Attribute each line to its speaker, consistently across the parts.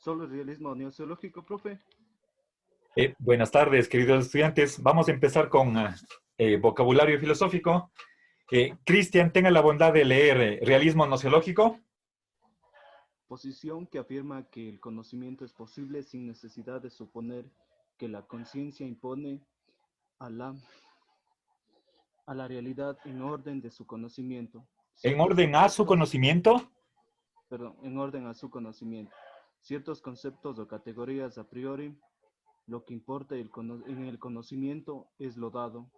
Speaker 1: ¿Solo el realismo neociológico, profe?
Speaker 2: Buenas tardes, queridos estudiantes. Vamos a empezar con vocabulario filosófico. Cristian, tenga la bondad de leer realismo nociológico.
Speaker 1: Posición que afirma que el conocimiento es posible sin necesidad de suponer que la conciencia impone a la, a la realidad en orden de su conocimiento.
Speaker 2: En
Speaker 1: Ciertos
Speaker 2: orden a su
Speaker 1: conceptos,
Speaker 2: conocimiento.
Speaker 1: en orden a su conocimiento. Ciertos conceptos o categorías a priori, lo que importa en el conocimiento es lo dado,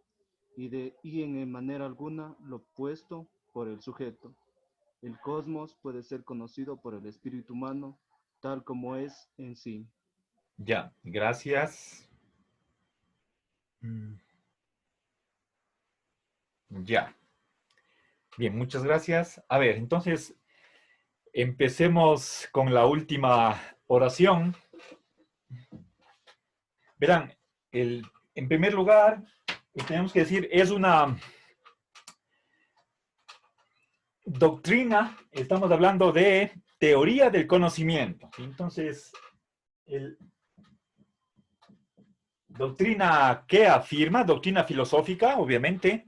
Speaker 1: y en manera alguna lo puesto por el sujeto. El cosmos puede ser conocido por el espíritu humano tal como es en sí.
Speaker 2: Ya, gracias. Ya. Bien, muchas gracias. A ver, entonces, empecemos con la última oración. Verán, en primer lugar, tenemos que decir, es una doctrina, estamos hablando de teoría del conocimiento. Entonces, doctrina que afirma, doctrina filosófica, obviamente,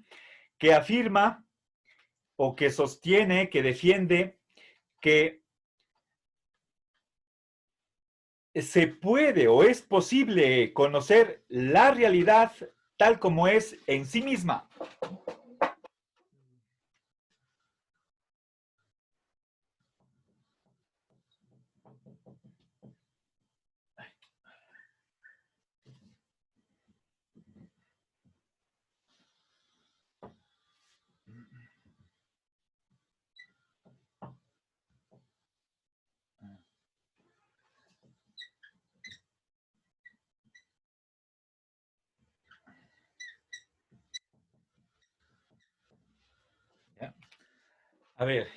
Speaker 2: que afirma o que sostiene, que defiende que se puede o es posible conocer la realidad tal como es en sí misma. A ver,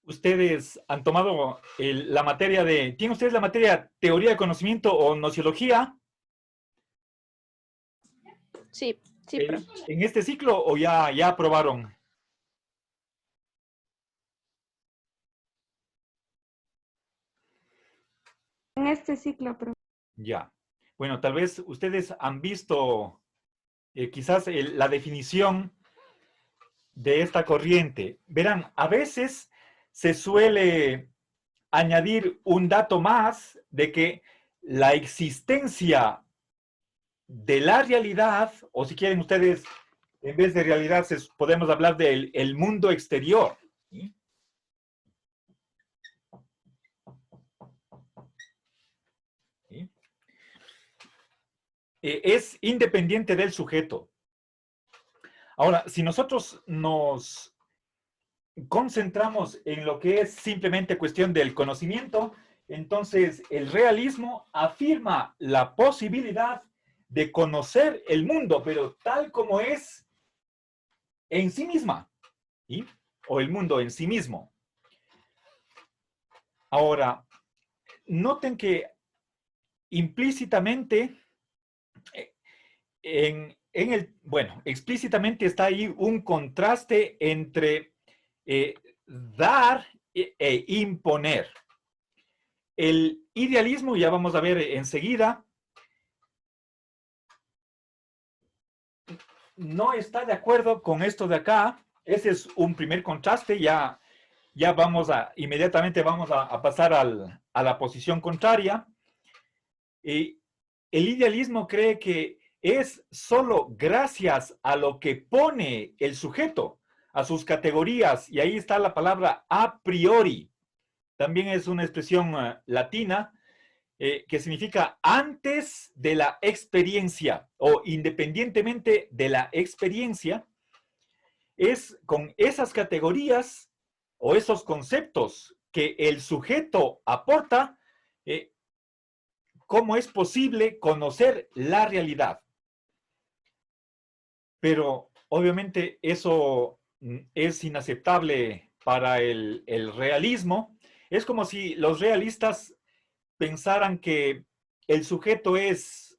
Speaker 2: ustedes han tomado la materia de... ¿Tienen ustedes la materia teoría de conocimiento o nociología?
Speaker 3: Sí, sí, profe.
Speaker 2: ¿En este ciclo o ya aprobaron?
Speaker 4: En este ciclo, profe.
Speaker 2: Ya. Bueno, tal vez ustedes han visto quizás la definición de esta corriente. Verán, a veces se suele añadir un dato más de que la existencia de la realidad, o si quieren ustedes, en vez de realidad, podemos hablar del el mundo exterior. ¿Sí? ¿Sí? Es independiente del sujeto. Ahora, si nosotros nos concentramos en lo que es simplemente cuestión del conocimiento, entonces el realismo afirma la posibilidad de conocer el mundo, pero tal como es en sí misma, ¿sí? O el mundo en sí mismo. Ahora, noten que implícitamente, explícitamente está ahí un contraste entre dar e imponer. El idealismo, ya vamos a ver enseguida, no está de acuerdo con esto de acá. Ese es un primer contraste. Ya inmediatamente vamos a pasar a la posición contraria. El idealismo cree que es solo gracias a lo que pone el sujeto, a sus categorías, y ahí está la palabra a priori. También es una expresión latina que significa antes de la experiencia o independientemente de la experiencia. Es con esas categorías o esos conceptos que el sujeto aporta, cómo es posible conocer la realidad. Pero obviamente eso es inaceptable para el realismo. Es como si los realistas pensaran que el sujeto es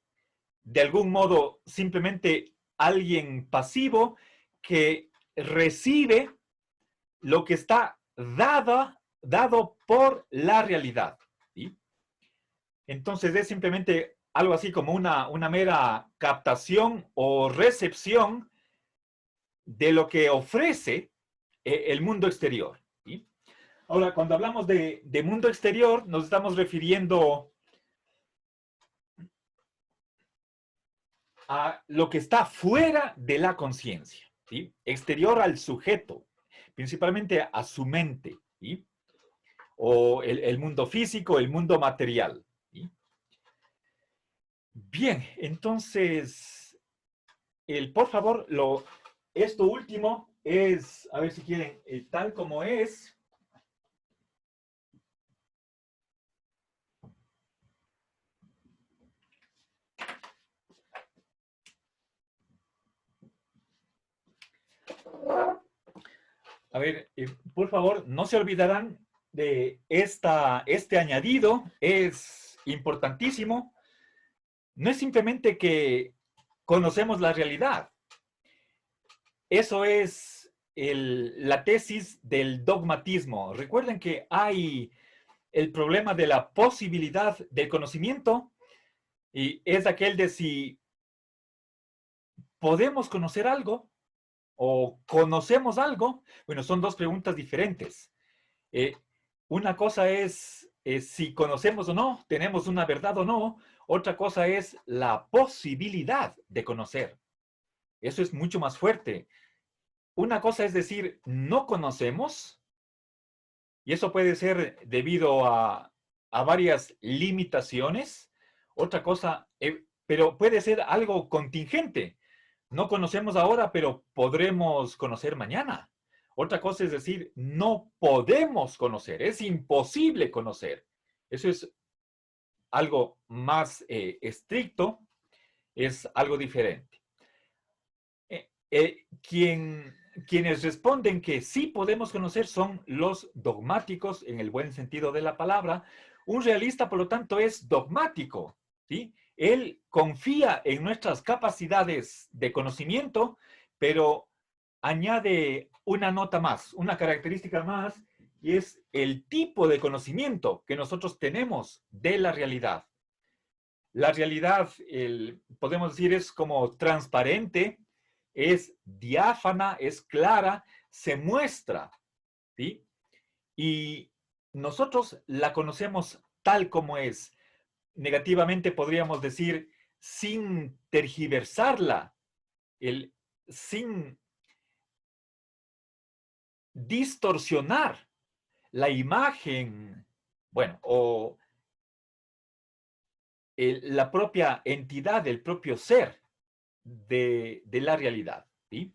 Speaker 2: de algún modo simplemente alguien pasivo que recibe lo que está dado por la realidad. ¿Sí? Entonces es simplemente algo así como una mera captación o recepción de lo que ofrece el mundo exterior. ¿Sí? Ahora, cuando hablamos de mundo exterior, nos estamos refiriendo a lo que está fuera de la conciencia, ¿sí? Exterior al sujeto, principalmente a su mente, ¿sí? O el mundo físico, el mundo material. ¿Sí? Bien, entonces, por favor, esto último es, a ver si quieren, tal como es. A ver, por favor, no se olvidarán de este añadido, es importantísimo. No es simplemente que conocemos la realidad. Eso es la tesis del dogmatismo. Recuerden que hay el problema de la posibilidad del conocimiento y es aquel de si podemos conocer algo o conocemos algo. Bueno, son dos preguntas diferentes. Eh, una cosa es si conocemos o no, tenemos una verdad o no. Otra cosa es la posibilidad de conocer. Eso es mucho más fuerte. Una cosa es decir, no conocemos, y eso puede ser debido a varias limitaciones. Otra cosa, pero puede ser algo contingente. No conocemos ahora, pero podremos conocer mañana. Otra cosa es decir, no podemos conocer, es imposible conocer. Eso es algo más estricto, es algo diferente. Quienes responden que sí podemos conocer son los dogmáticos en el buen sentido de la palabra. Un realista, por lo tanto, es dogmático, ¿sí? Él confía en nuestras capacidades de conocimiento, pero añade una nota más, una característica más, y es el tipo de conocimiento que nosotros tenemos de la realidad. La realidad, podemos decir, es como transparente, es diáfana, es clara, se muestra, ¿sí? Y nosotros la conocemos tal como es. Negativamente podríamos decir, sin tergiversarla, sin distorsionar la imagen, bueno, o la propia entidad, el propio ser de la realidad, ¿sí?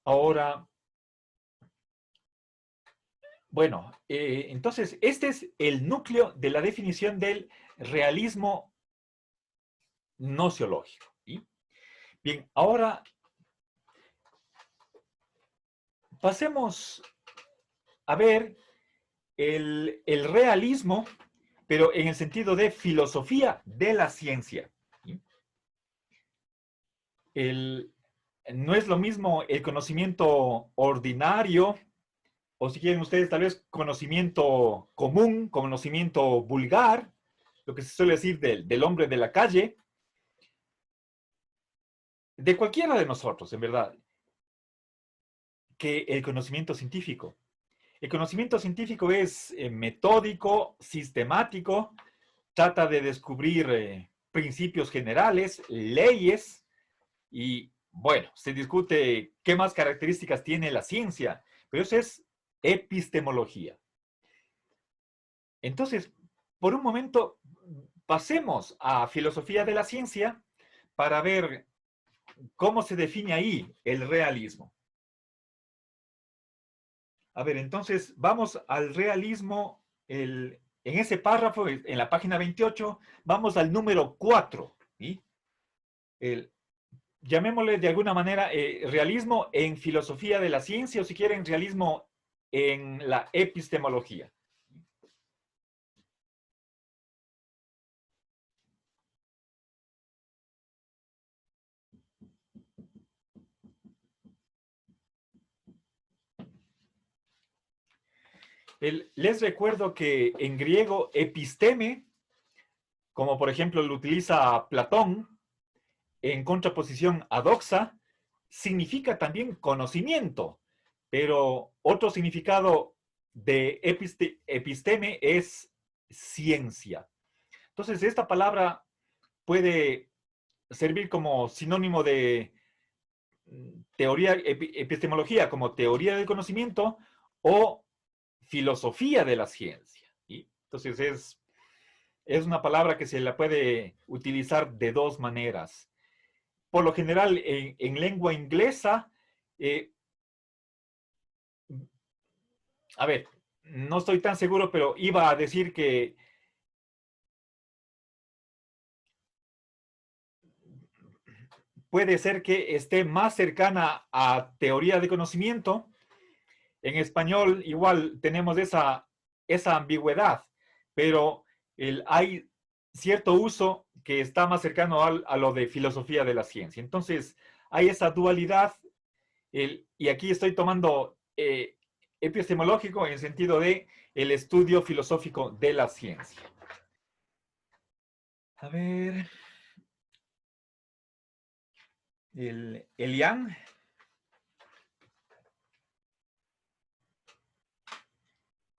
Speaker 2: Ahora, bueno, entonces este es el núcleo de la definición del realismo gnoseológico, ¿sí? Bien, ahora pasemos a ver el realismo, pero en el sentido de filosofía de la ciencia, ¿sí? No es lo mismo el conocimiento ordinario, o si quieren ustedes tal vez conocimiento común, conocimiento vulgar, lo que se suele decir del hombre de la calle, de cualquiera de nosotros, en verdad, que el conocimiento científico. El conocimiento científico es metódico, sistemático, trata de descubrir principios generales, leyes, y bueno, se discute qué más características tiene la ciencia, pero eso es epistemología. Entonces, por un momento, pasemos a filosofía de la ciencia para ver cómo se define ahí el realismo. A ver, entonces vamos al realismo, en ese párrafo, en la página 28, vamos al número 4, ¿sí? Llamémosle de alguna manera realismo en filosofía de la ciencia, o si quieren, realismo en la epistemología. Les recuerdo que en griego episteme, como por ejemplo lo utiliza Platón, en contraposición a doxa, significa también conocimiento, pero otro significado de episteme es ciencia. Entonces, esta palabra puede servir como sinónimo de teoría, epistemología, como teoría del conocimiento o filosofía de la ciencia. ¿Sí? Entonces, es una palabra que se la puede utilizar de dos maneras. Por lo general, en lengua inglesa, a ver, no estoy tan seguro, pero iba a decir que puede ser que esté más cercana a teoría de conocimiento. En español igual tenemos esa ambigüedad, pero hay cierto uso que está más cercano a lo de filosofía de la ciencia. Entonces, hay esa dualidad, y aquí estoy tomando epistemológico en el sentido de el estudio filosófico de la ciencia. A ver. Elian.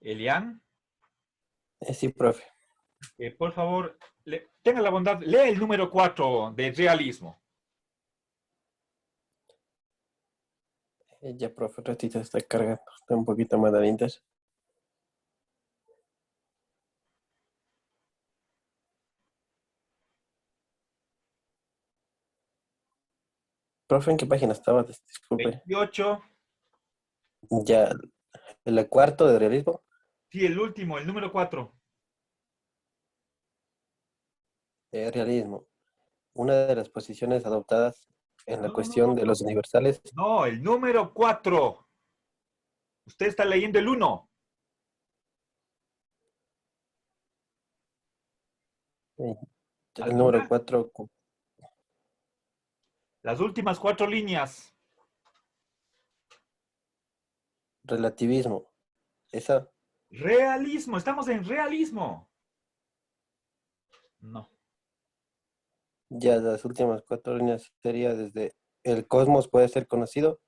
Speaker 2: Elian.
Speaker 5: Sí, profe.
Speaker 2: Por favor, tenga la bondad, lea el número 4 de realismo.
Speaker 5: Ya, profe, ratito está cargando. Está un poquito más de internet. Profe, ¿en qué página estaba? Disculpe.
Speaker 2: 28.
Speaker 5: Ya, el cuarto de realismo.
Speaker 2: Sí, el último, el número 4.
Speaker 5: Realismo. Una de las posiciones adoptadas en la
Speaker 2: No, no, no,
Speaker 5: cuestión
Speaker 2: no,
Speaker 5: de
Speaker 2: no.
Speaker 5: los universales.
Speaker 2: No, el número 4. Usted está leyendo el 1.
Speaker 5: El número 4,
Speaker 2: Las últimas 4 líneas.
Speaker 5: relativismo. Esa,
Speaker 2: Realismo, estamos en realismo. No.
Speaker 5: ya las últimas 4 líneas sería desde el cosmos puede ser conocido.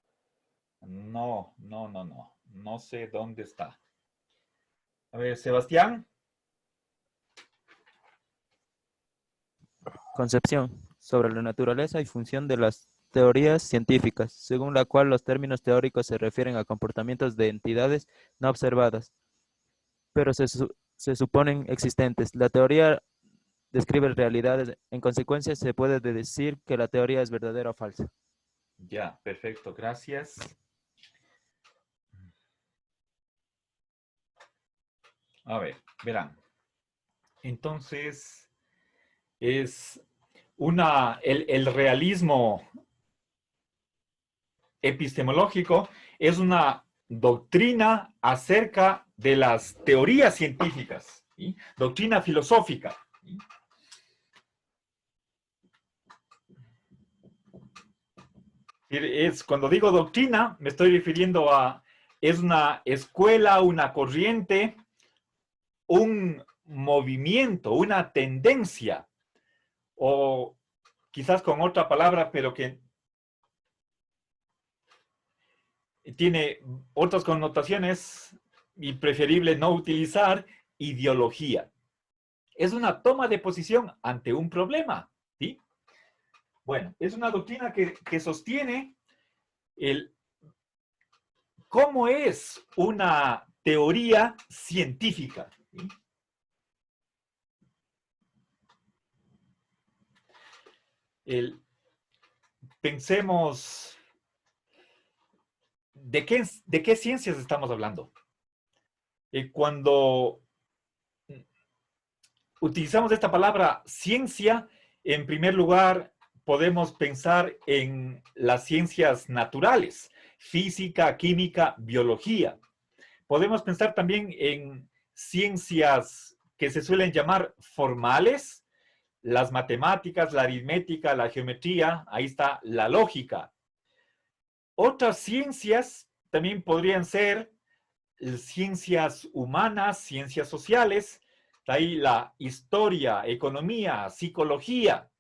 Speaker 2: No, no, no, no. No sé dónde está. A ver, Sebastián.
Speaker 6: Concepción sobre la naturaleza y función de las teorías científicas, según la cual los términos teóricos se refieren a comportamientos de entidades no observadas, pero se suponen existentes. La teoría describe realidades, en consecuencia se puede decir que la teoría es verdadera o falsa.
Speaker 2: Ya, perfecto, gracias. A ver, verán. Entonces, es el realismo epistemológico es una doctrina acerca de las teorías científicas, ¿sí? Doctrina filosófica, ¿sí? Cuando digo doctrina, me estoy refiriendo a, es una escuela, una corriente, un movimiento, una tendencia, o quizás con otra palabra, pero que tiene otras connotaciones y preferible no utilizar, ideología. Es una toma de posición ante un problema, ¿sí? Bueno, es una doctrina que sostiene cómo es una teoría científica, ¿sí? Pensemos, ¿de qué ciencias estamos hablando? Cuando utilizamos esta palabra ciencia, en primer lugar podemos pensar en las ciencias naturales, física, química, biología. Podemos pensar también en ciencias que se suelen llamar formales, las matemáticas, la aritmética, la geometría, ahí está la lógica. Otras ciencias también podrían ser ciencias humanas, ciencias sociales, está ahí la historia, economía, psicología.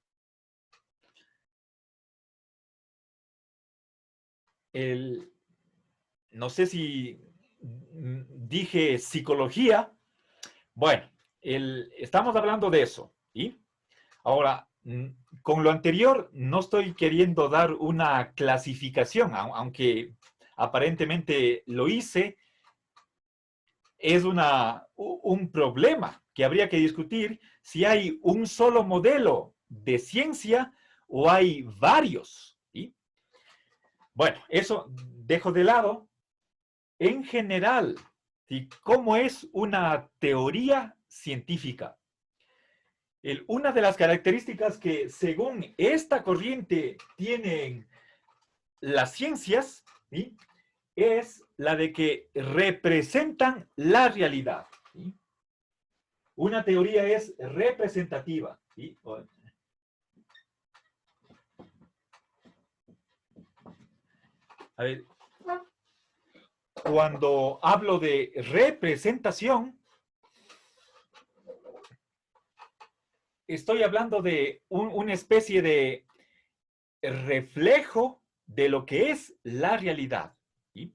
Speaker 2: No sé si dije psicología. Bueno, estamos hablando de eso. ¿Sí? Ahora, con lo anterior, no estoy queriendo dar una clasificación, aunque aparentemente lo hice. Es un problema que habría que discutir si hay un solo modelo de ciencia o hay varios. ¿Sí? Bueno, eso dejo de lado. En general, ¿sí? ¿Cómo es una teoría científica? Una de las características que según esta corriente tienen las ciencias, ¿sí? Es la de que representan la realidad. ¿Sí? Una teoría es representativa. ¿Sí? A ver, cuando hablo de representación, estoy hablando de una especie de reflejo de lo que es la realidad. ¿Sí?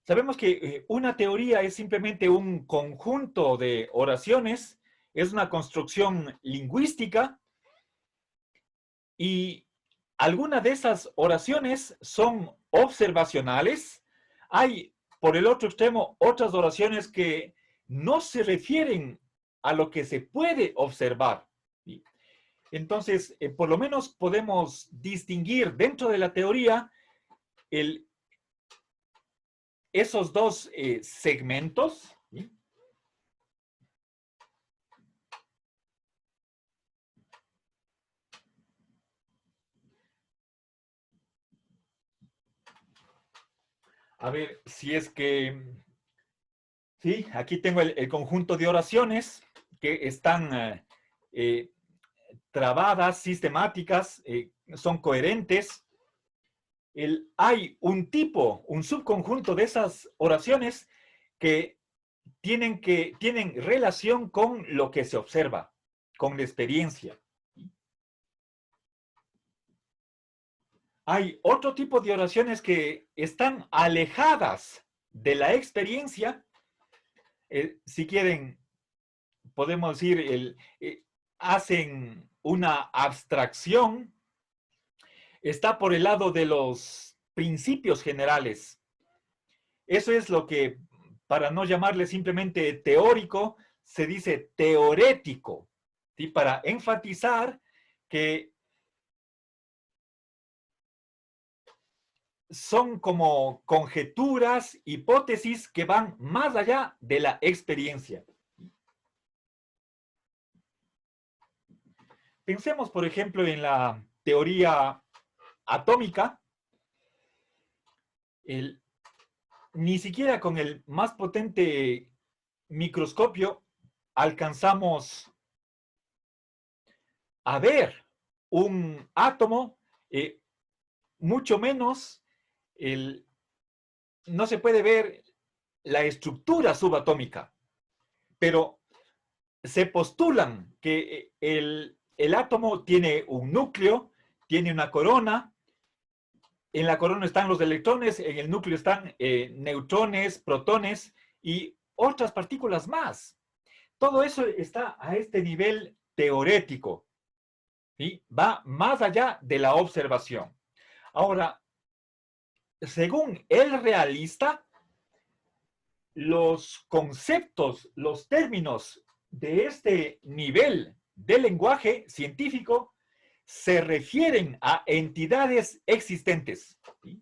Speaker 2: Sabemos que una teoría es simplemente un conjunto de oraciones, es una construcción lingüística y algunas de esas oraciones son observacionales. Hay, por el otro extremo, otras oraciones que no se refieren a lo que se puede observar. ¿Sí? Entonces, por lo menos podemos distinguir dentro de la teoría esos dos segmentos. ¿Sí? A ver, si es que... Sí, aquí tengo el conjunto de oraciones que están trabadas, sistemáticas, son coherentes. Hay un tipo, un subconjunto de esas oraciones que tienen relación con lo que se observa, con la experiencia. Hay otro tipo de oraciones que están alejadas de la experiencia. Si quieren, podemos decir, hacen una abstracción. Está por el lado de los principios generales. Eso es lo que, para no llamarle simplemente teórico, se dice teorético, ¿sí? Para enfatizar que son como conjeturas, hipótesis que van más allá de la experiencia. Pensemos, por ejemplo, en la teoría atómica. Ni siquiera con el más potente microscopio alcanzamos a ver un átomo, mucho menos no se puede ver la estructura subatómica, pero se postulan que el átomo tiene un núcleo, tiene una corona, en la corona están los electrones, en el núcleo están neutrones, protones y otras partículas más. Todo eso está a este nivel teorético. ¿Sí? Va más allá de la observación. Ahora, según el realista, los conceptos, los términos de este nivel de lenguaje científico se refieren a entidades existentes. ¿Sí?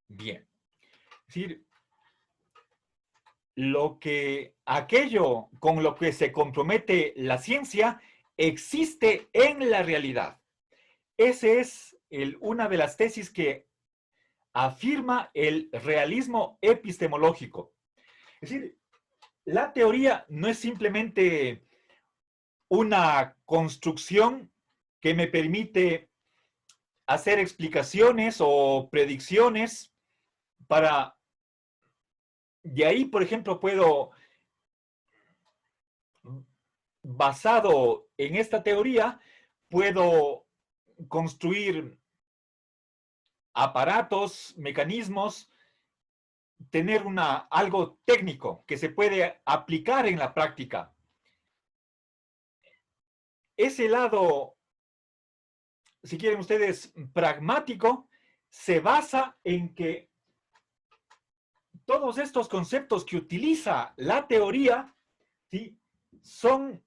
Speaker 2: Bien. Es decir, aquello con lo que se compromete la ciencia existe en la realidad. Esa es una de las tesis que afirma el realismo epistemológico. Es decir, la teoría no es simplemente una construcción que me permite hacer explicaciones o predicciones para, de ahí, por ejemplo, puedo, basado en esta teoría, puedo construir aparatos, mecanismos, tener algo técnico que se puede aplicar en la práctica. Ese lado, si quieren ustedes, pragmático, se basa en que todos estos conceptos que utiliza la teoría, ¿sí?, son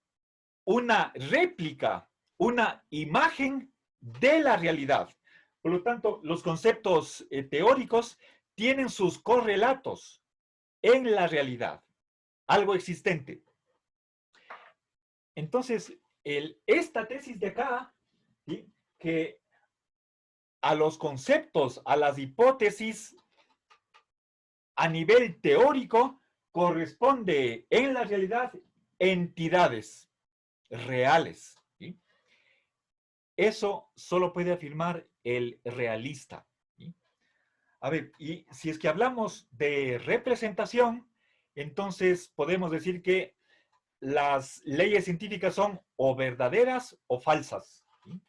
Speaker 2: una réplica, una imagen de la realidad. Por lo tanto, los conceptos teóricos tienen sus correlatos en la realidad, algo existente. Entonces, esta tesis de acá, ¿sí?, que a los conceptos, a las hipótesis, a nivel teórico, corresponde en la realidad entidades reales, ¿sí? Eso solo puede afirmar el realista, ¿sí? A ver, y si es que hablamos de representación, entonces podemos decir que las leyes científicas son o verdaderas o falsas, ¿sí?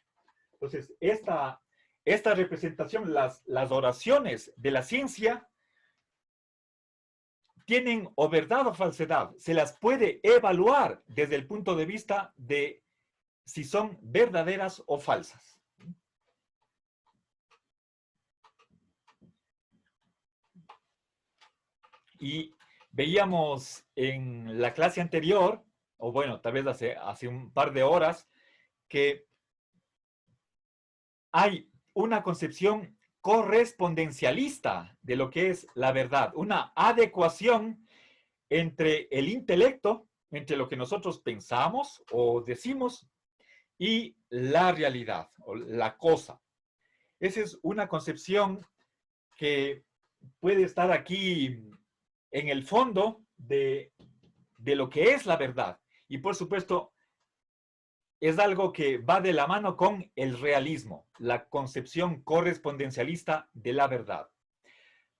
Speaker 2: Entonces, esta representación, las oraciones de la ciencia, tienen o verdad o falsedad. Se las puede evaluar desde el punto de vista de si son verdaderas o falsas. Y veíamos en la clase anterior, o bueno, tal vez hace un par de horas, que hay una concepción correspondencialista de lo que es la verdad, una adecuación entre el intelecto, entre lo que nosotros pensamos o decimos, y la realidad, o la cosa. Esa es una concepción que puede estar aquí en el fondo de lo que es la verdad. Y por supuesto, es algo que va de la mano con el realismo, la concepción correspondencialista de la verdad.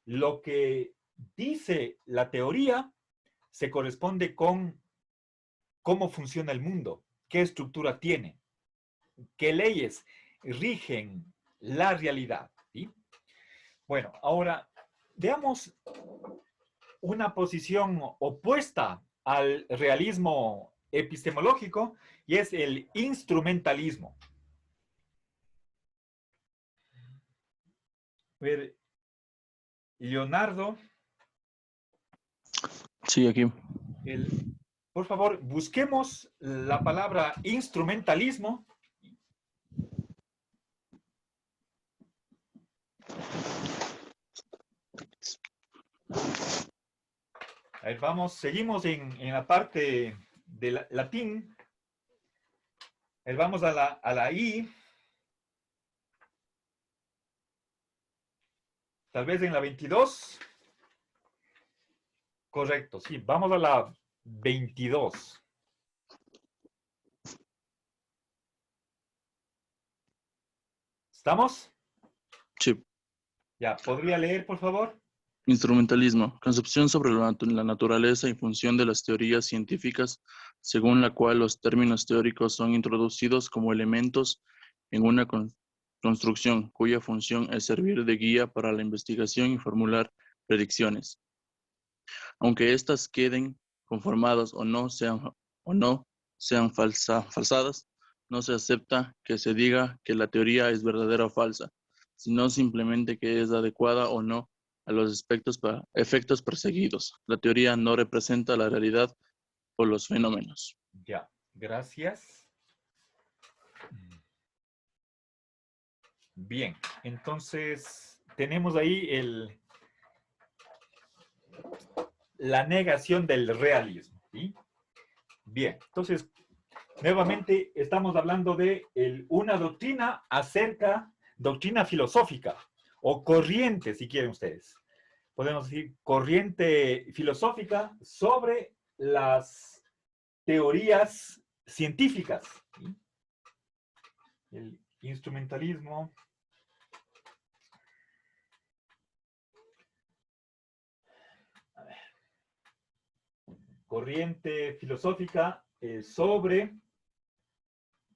Speaker 2: Lo que dice la teoría se corresponde con cómo funciona el mundo, qué estructura tiene, qué leyes rigen la realidad, ¿sí? Bueno, ahora veamos una posición opuesta al realismo epistemológico, y es el instrumentalismo. A ver, Leonardo.
Speaker 7: Sí, aquí.
Speaker 2: Por favor, busquemos la palabra instrumentalismo. A ver, vamos, seguimos en la parte del latín. A ver, vamos a la I. Tal vez en la 22. Correcto, sí, vamos a la 22. ¿Estamos?
Speaker 7: Sí.
Speaker 2: Ya, ¿podría leer, por favor?
Speaker 7: Instrumentalismo. Concepción sobre la naturaleza y función de las teorías científicas, según la cual los términos teóricos son introducidos como elementos en una construcción cuya función es servir de guía para la investigación y formular predicciones. Aunque éstas queden conformadas o no sean falsadas, no se acepta que se diga que la teoría es verdadera o falsa, sino simplemente que es adecuada o no a los efectos perseguidos. La teoría no representa la realidad o los fenómenos.
Speaker 2: Ya, gracias. Bien, entonces tenemos ahí la negación del realismo, ¿sí? Bien, entonces, nuevamente estamos hablando de una doctrina doctrina filosófica, o corriente, si quieren ustedes. Podemos decir corriente filosófica sobre las teorías científicas. ¿Sí? El instrumentalismo. A ver. Corriente filosófica sobre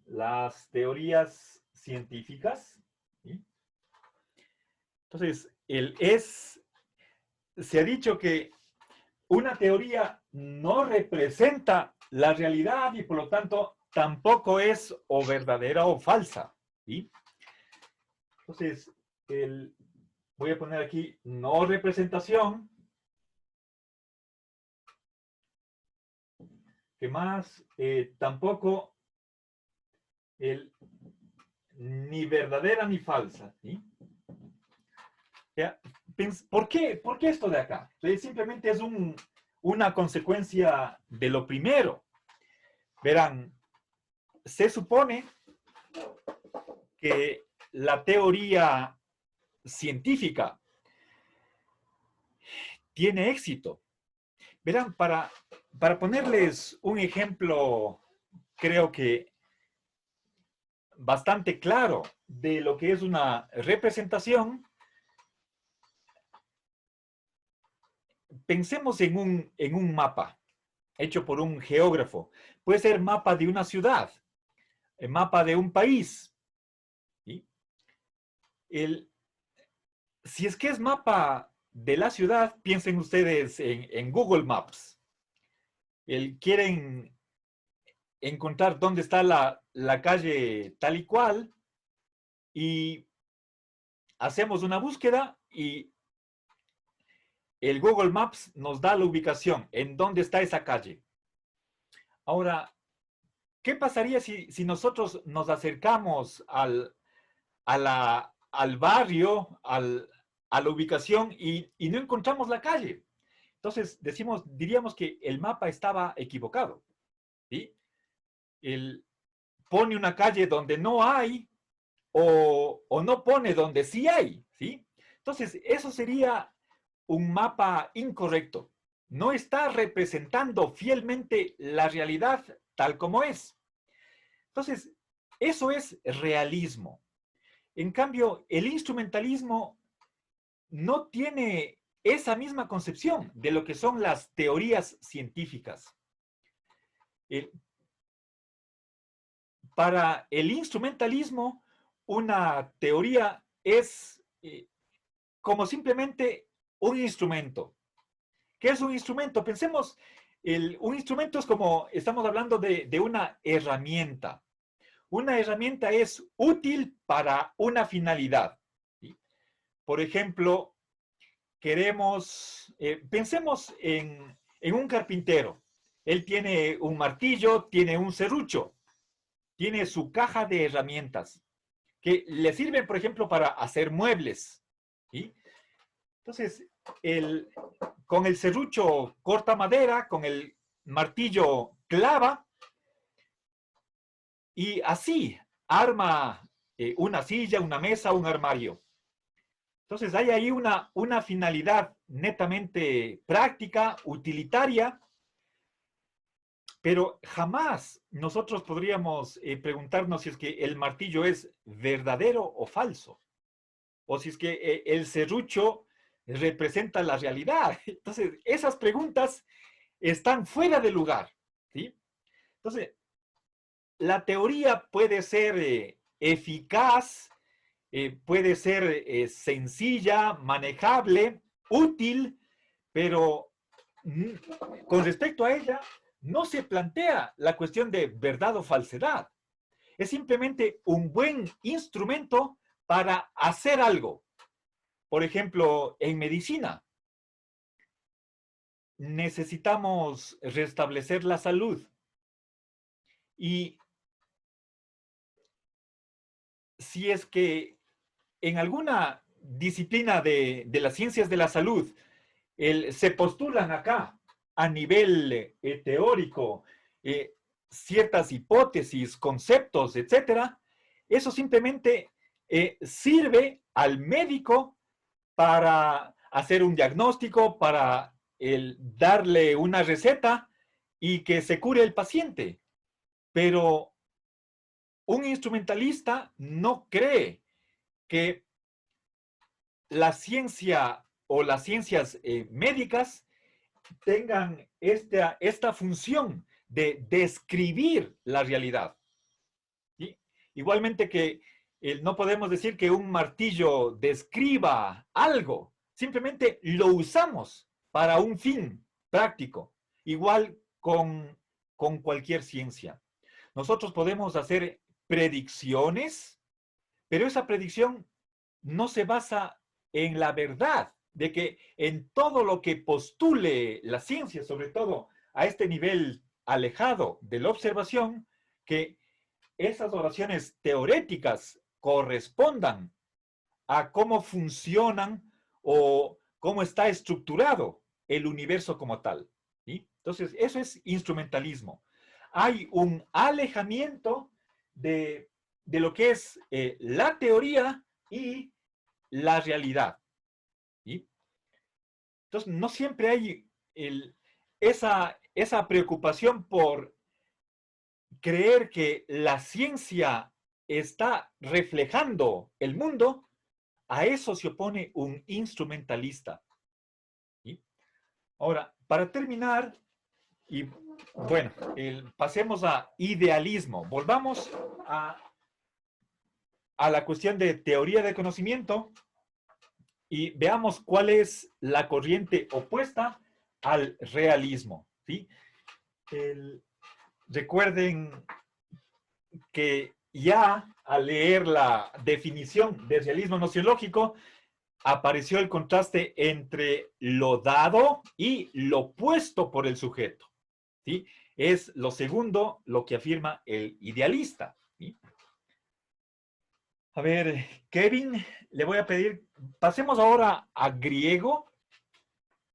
Speaker 2: las teorías científicas. ¿Sí? Entonces, se ha dicho que una teoría no representa la realidad y por lo tanto tampoco es o verdadera o falsa. ¿Sí? Entonces, voy a poner aquí no representación. ¿Qué más? Tampoco ni verdadera ni falsa. ¿Sí? ¿Por qué esto de acá? Simplemente es una consecuencia de lo primero. Verán, se supone que la teoría científica tiene éxito. Verán, para ponerles un ejemplo, creo que bastante claro de lo que es una representación, pensemos en un mapa hecho por un geógrafo. Puede ser mapa de una ciudad, el mapa de un país. ¿Sí? Si es que es mapa de la ciudad, piensen ustedes en Google Maps. Quieren encontrar dónde está la calle tal y cual y hacemos una búsqueda y el Google Maps nos da la ubicación en dónde está esa calle. Ahora, ¿qué pasaría si nosotros nos acercamos al barrio, a la ubicación y no encontramos la calle? Entonces, diríamos que el mapa estaba equivocado. ¿Sí? Pone una calle donde no hay o no pone donde sí hay. ¿Sí? Entonces, eso sería un mapa incorrecto. No está representando fielmente la realidad tal como es. Entonces, eso es realismo. En cambio, el instrumentalismo no tiene esa misma concepción de lo que son las teorías científicas. Para el instrumentalismo, una teoría es como simplemente un instrumento. ¿Qué es un instrumento? Pensemos, un instrumento es como, estamos hablando de una herramienta. Una herramienta es útil para una finalidad. ¿Sí? Por ejemplo, pensemos en un carpintero. Él tiene un martillo, tiene un serrucho, tiene su caja de herramientas que le sirven, por ejemplo, para hacer muebles. ¿Sí? Entonces, con el serrucho corta madera, con el martillo clava, y así arma una silla, una mesa, un armario. Entonces hay ahí una finalidad netamente práctica, utilitaria, pero jamás nosotros podríamos preguntarnos si es que el martillo es verdadero o falso, o si es que el serrucho representa la realidad. Entonces, esas preguntas están fuera de lugar. ¿Sí? Entonces, la teoría puede ser eficaz, puede ser sencilla, manejable, útil, pero con respecto a ella no se plantea la cuestión de verdad o falsedad. Es simplemente un buen instrumento para hacer algo. Por ejemplo, en medicina, necesitamos restablecer la salud. Y si es que en alguna disciplina de las ciencias de la salud se postulan acá a nivel teórico ciertas hipótesis, conceptos, etcétera, eso simplemente sirve al médico para hacer un diagnóstico, para darle una receta y que se cure el paciente. Pero un instrumentalista no cree que la ciencia o las ciencias médicas tengan esta función de describir la realidad. ¿Sí? Igualmente que no podemos decir que un martillo describa algo, simplemente lo usamos para un fin práctico, igual con cualquier ciencia. Nosotros podemos hacer predicciones, pero esa predicción no se basa en la verdad, de que en todo lo que postule la ciencia, sobre todo a este nivel alejado de la observación, que esas oraciones teoréticas correspondan a cómo funcionan o cómo está estructurado el universo como tal. ¿Sí? Entonces, eso es instrumentalismo. Hay un alejamiento de lo que es la teoría y la realidad. ¿Sí? Entonces, no siempre hay esa preocupación por creer que la ciencia está reflejando el mundo. A eso se opone un instrumentalista. ¿Sí? Ahora, para terminar, y bueno, pasemos a idealismo. Volvamos a la cuestión de teoría de conocimiento y veamos cuál es la corriente opuesta al realismo. ¿Sí? Recuerden que ya al leer la definición de realismo nociológico, apareció el contraste entre lo dado y lo puesto por el sujeto. ¿Sí? Es lo segundo lo que afirma el idealista. ¿Sí? A ver, Kevin, le voy a pedir, pasemos ahora a griego.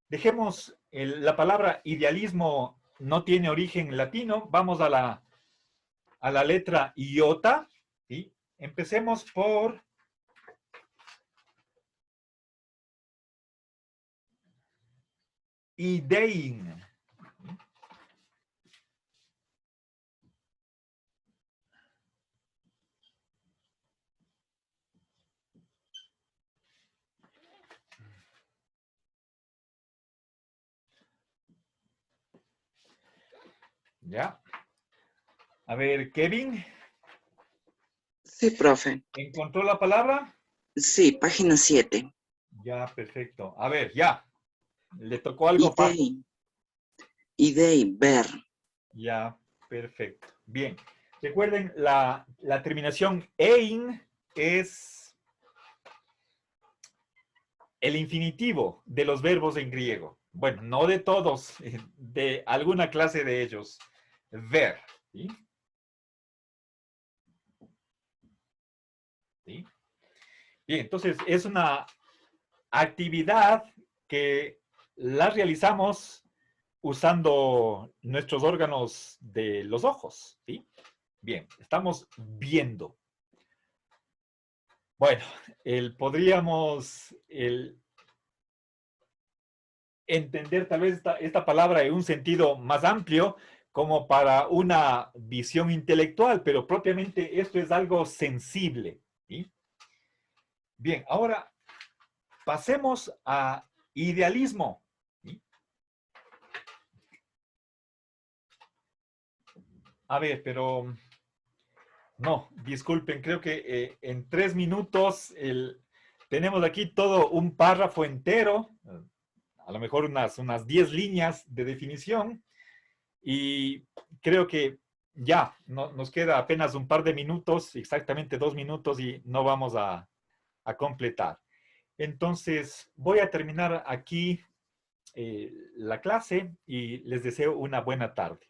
Speaker 2: Dejemos la palabra idealismo, no tiene origen latino. Vamos a la letra iota. ¿Sí? Empecemos por idein. ¿Ya? A ver, Kevin,
Speaker 8: Sí, profe.
Speaker 2: ¿encontró la palabra?
Speaker 8: Sí, página 7.
Speaker 2: Ya, perfecto. A ver, ya. Le tocó algo fácil.
Speaker 8: Idei, ver.
Speaker 2: Ya, perfecto. Bien. Recuerden, la terminación ein es el infinitivo de los verbos en griego. Bueno, no de todos, de alguna clase de ellos. Ver. ¿Sí? ¿Sí? Bien, entonces es una actividad que la realizamos usando nuestros órganos de los ojos. ¿Sí? Bien, estamos viendo. Bueno, podríamos entender tal vez esta palabra en un sentido más amplio como para una visión intelectual, pero propiamente esto es algo sensible. ¿Sí? Bien, ahora pasemos a idealismo. ¿Sí? A ver, pero no, disculpen, creo que en 3 minutos tenemos aquí todo un párrafo entero, a lo mejor unas 10 líneas de definición, y creo que ya nos queda apenas un par de minutos, exactamente 2 minutos, y no vamos a completar. Entonces, voy a terminar aquí la clase y les deseo una buena tarde.